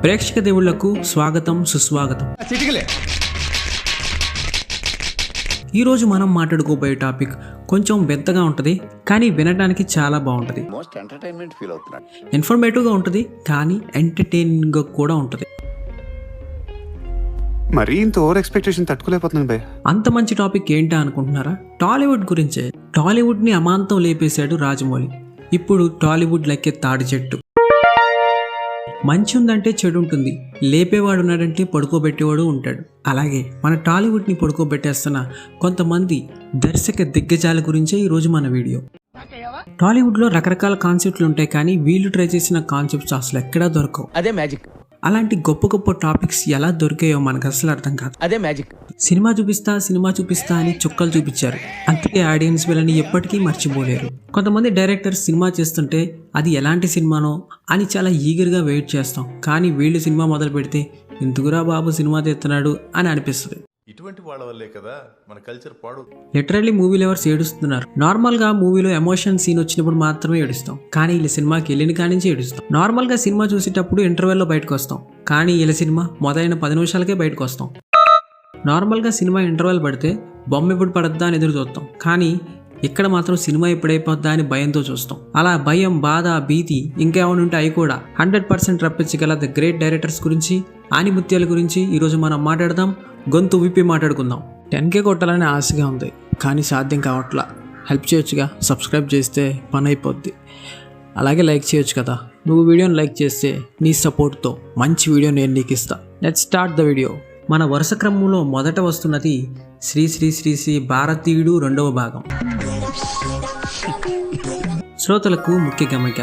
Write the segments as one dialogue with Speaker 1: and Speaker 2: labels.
Speaker 1: ప్రేక్షక దేవుళ్లకు స్వాగతం సుస్వాగతం. ఈరోజు మనం మాట్లాడుకోబోయే టాపిక్ కొంచెం బెత్తగా ఉంటుంది, కానీ వినడానికి చాలా బాగుంటుంది. ఇన్ఫర్మేటివ్గా ఉంటుంది, కానీ ఎంటర్టైనింగ్గా కూడా ఉంటుంది.
Speaker 2: మరి ఇంత ఓవర్ ఎక్స్పెక్టేషన్ తట్టుకోలేకపోతున్నాను భయ్.
Speaker 1: అంత మంచి టాపిక్ ఏంటా అనుకుంటున్నారా? టాలీవుడ్ గురించే. టాలీవుడ్ని అమాంతం లేపేశాడు రాజమౌళి. ఇప్పుడు టాలీవుడ్ లెక్కే తాడి చెట్టు. మంచి ఉందంటే చెడు ఉంటుంది, లేపేవాడు ఉన్నాడంటే పడుకోబెట్టేవాడు ఉంటాడు. అలాగే మన టాలీవుడ్ని పడుకోబెట్టేస్తున్న కొంతమంది దర్శక దిగ్గజాల గురించే ఈరోజు మన వీడియో. టాలీవుడ్లో రకరకాల కాన్సెప్ట్లు ఉంటాయి, కానీ వీళ్ళు ట్రై చేసిన కాన్సెప్ట్స్ అసలు ఎక్కడా దొరకవు.
Speaker 3: అదే మ్యాజిక్.
Speaker 1: అలాంటి గొప్ప గొప్ప టాపిక్స్ ఎలా దొరికాయో మనకు అసలు అర్థం కాదు.
Speaker 3: అదే మ్యాజిక్.
Speaker 1: సినిమా చూపిస్తా అని చుక్కలు చూపించారు, అందుకే ఆడియన్స్ వీళ్ళని ఎప్పటికీ మర్చిపోలేరు. కొంతమంది డైరెక్టర్స్ సినిమా చేస్తుంటే అది ఎలాంటి సినిమానో అని చాలా ఈగర్గా వెయిట్ చేస్తాం, కానీ వీళ్ళు సినిమా మొదలు పెడితే ఎందుకురా బాబు సినిమా తీస్తున్నాడు అని అనిపిస్తుంది.
Speaker 4: ఇటువంటి వాళ్ళ వల్లే కదా మన కల్చర్ పాడు.
Speaker 1: లిటరల్లీ మూవీ లవర్స్ ఏడుస్తున్నారు. నార్మల్ గా మూవీలో ఎమోషన్ సీన్ వచ్చినప్పుడు మాత్రమే ఏడుస్తాం, కానీ వీళ్ళ సినిమాకి వెళ్ళిన కానించి ఏడుస్తాం. నార్మల్ గా సినిమా చూసేటప్పుడు ఇంటర్వెల్లో బయటకు వస్తాం, కానీ వీళ్ళ సినిమా మొదలైన 10 నిమిషాలకే బయటకు వస్తాం. నార్మల్ గా సినిమా ఇంటర్వెల్ పడితే బొమ్మ ఎప్పుడు పడద్దా అని ఎదురు చూస్తాం, కానీ ఇక్కడ మాత్రం సినిమా ఎప్పుడైపోద్దా అని భయంతో చూస్తాం. అలా భయం, బాధ, భీతి ఇంకేమైనా ఉంటే అవి కూడా 100% రప్పించగల ద గ్రేట్ డైరెక్టర్స్ గురించి, ఆనిముత్యాల గురించి ఈరోజు మనం మాట్లాడదాం. గొంతు విప్పి మాట్లాడుకుందాం. 10K కొట్టాలని ఆశగా ఉంది, కానీ సాధ్యం కావట్లా. హెల్ప్ చేయొచ్చుగా, సబ్స్క్రైబ్ చేస్తే పని అయిపోద్ది. అలాగే లైక్ చేయొచ్చు కదా. నువ్వు వీడియోని లైక్ చేస్తే నీ సపోర్ట్తో మంచి వీడియో నేను నీకు ఇస్తా. Let's start the video. మన వరుస క్రమంలో మొదట వస్తున్నది శ్రీ శ్రీ శ్రీ శ్రీ భారతీయుడు 2వ భాగం. శ్రోతలకు ముఖ్య గమనిక,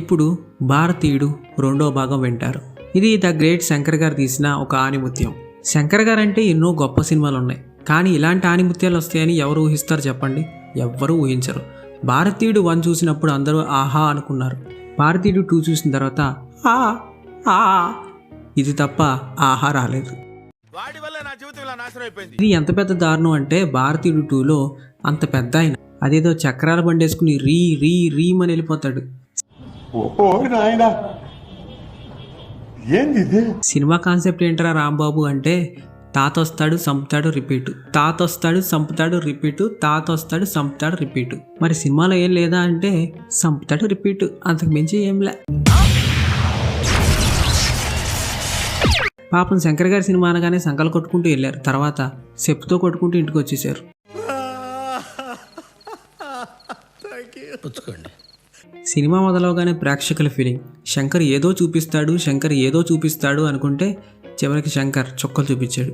Speaker 1: ఇప్పుడు భారతీయుడు 2వ భాగం వింటారు. ఇది ద గ్రేట్ శంకర్ గారు తీసిన ఒక ఆనిముత్యం. శంకర్ గారు అంటే ఎన్నో గొప్ప సినిమాలు ఉన్నాయి, కానీ ఇలాంటి ఆనిముత్యాలు వస్తాయని ఎవరు ఊహిస్తారు చెప్పండి? ఎవ్వరూ ఊహించరు. భారతీయుడు 1 చూసినప్పుడు అందరూ ఆహా అనుకున్నారు. భారతీయుడు 2 చూసిన తర్వాత ఇది తప్ప ఆహా రాలేదు. ఇది ఎంత పెద్ద దారుణం అంటే, భారతీయుడు 2లో అంత పెద్ద ఆయన అదేదో చక్రాల బండి వేసుకుని రీ రీ రీమని వెళ్ళిపోతాడు. సినిమా కాన్సెప్ట్ ఏంటరా రాంబాబు అంటే, తాత వస్తాడు సంపుతాడు రిపీటు, తాత వస్తాడు సంపుతాడు రిపీటు, తాత వస్తాడు సంపుతాడు రిపీటు. మరి సినిమాలో ఏం లేదా అంటే సంపుతాడు రిపీటు, అంతకు మించి ఏంలే. పాపం శంకర్ గారి సినిమా అనగానే సంకలు కొట్టుకుంటూ వెళ్ళారు, తర్వాత చెప్పుతో కొట్టుకుంటూ ఇంటికి వచ్చేసారు. సినిమా మొదలవగానే ప్రేక్షకుల ఫీలింగ్ శంకర్ ఏదో చూపిస్తాడు అనుకుంటే చివరికి శంకర్ చొక్కలు చూపించాడు.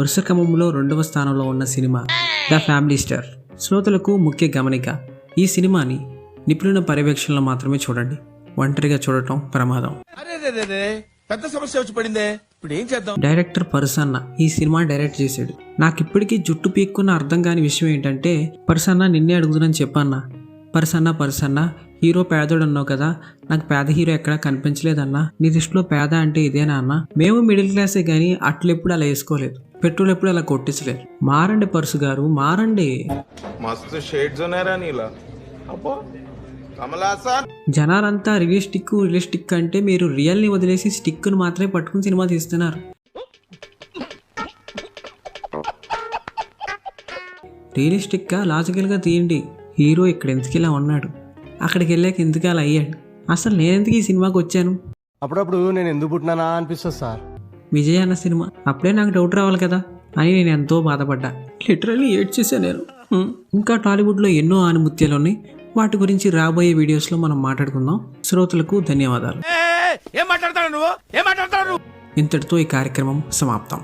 Speaker 1: వరుస క్రమంలో 2వ స్థానంలో ఉన్న సినిమా ద ఫ్యామిలీ స్టార్. శ్రోతలకు ముఖ్య గమనిక, ఈ సినిమాని నిపుణుల పర్యవేక్షణలో మాత్రమే చూడండి. ఒంటరిగా చూడటం ప్రమాదం.
Speaker 3: పెద్ద సమస్య వచ్చి పడిందే, ఇప్పుడు ఏం చేద్దాం? డైరెక్టర్
Speaker 1: పరసన్న ఈ సినిమా డైరెక్ట్ చేశాడు. నాకు ఇప్పటికీ జుట్టు పీక్కున్న అర్థం కాని విషయం ఏంటంటే, పరసన్న నిన్నే అడుగుతున్నాను చెప్పన్నా. పరసన్న హీరో పేదోడు అన్నావు కదా, నాకు పేద హీరో ఎక్కడా కనిపించలేదన్నా. నీ దృష్టిలో పేద అంటే ఇదేనా అన్న? మేము మిడిల్ క్లాసే కానీ అట్లు ఎప్పుడు అలా వేసుకోలేదు, పెట్రోల్ ఎప్పుడు అలా కొట్టించలేదు. మారండి పరసు గారు, మారండి. జనాలంతా రియలిస్టిక్ అంటే మీరు రియల్ని వదిలేసి స్టిక్ను మాత్రమే పట్టుకుని సినిమా తీస్తున్నారు. రియలిస్టిక్గా లాజికల్గా తీయండి. హీరో ఇక్కడ ఎందుకు ఇలా ఉన్నాడు, అక్కడికి వెళ్ళాక ఎందుకు అలా అయ్యాడు, అసలు నేనెందుకు ఈ సినిమాకి వచ్చాను,
Speaker 5: అప్పుడప్పుడు నేను ఎందుకు పుట్టినానా అనిపిస్తుంది సార్.
Speaker 1: విజయ్ అన్న సినిమా అప్పుడే నాకు డౌట్ రావాలి కదా అని నేను ఎంతో బాధపడ్డా. లిటరల్లీ ఏడ్ చేశాను నేను. ఇంకా టాలీవుడ్లో ఎన్నో ఆనిముత్యాలు ఉన్నాయి, వాటి గురించి రాబోయే వీడియోస్లో మనం మాట్లాడుకుందాం. శ్రోతలకు ధన్యవాదాలు. ఇంతటితో ఈ కార్యక్రమం సమాప్తం.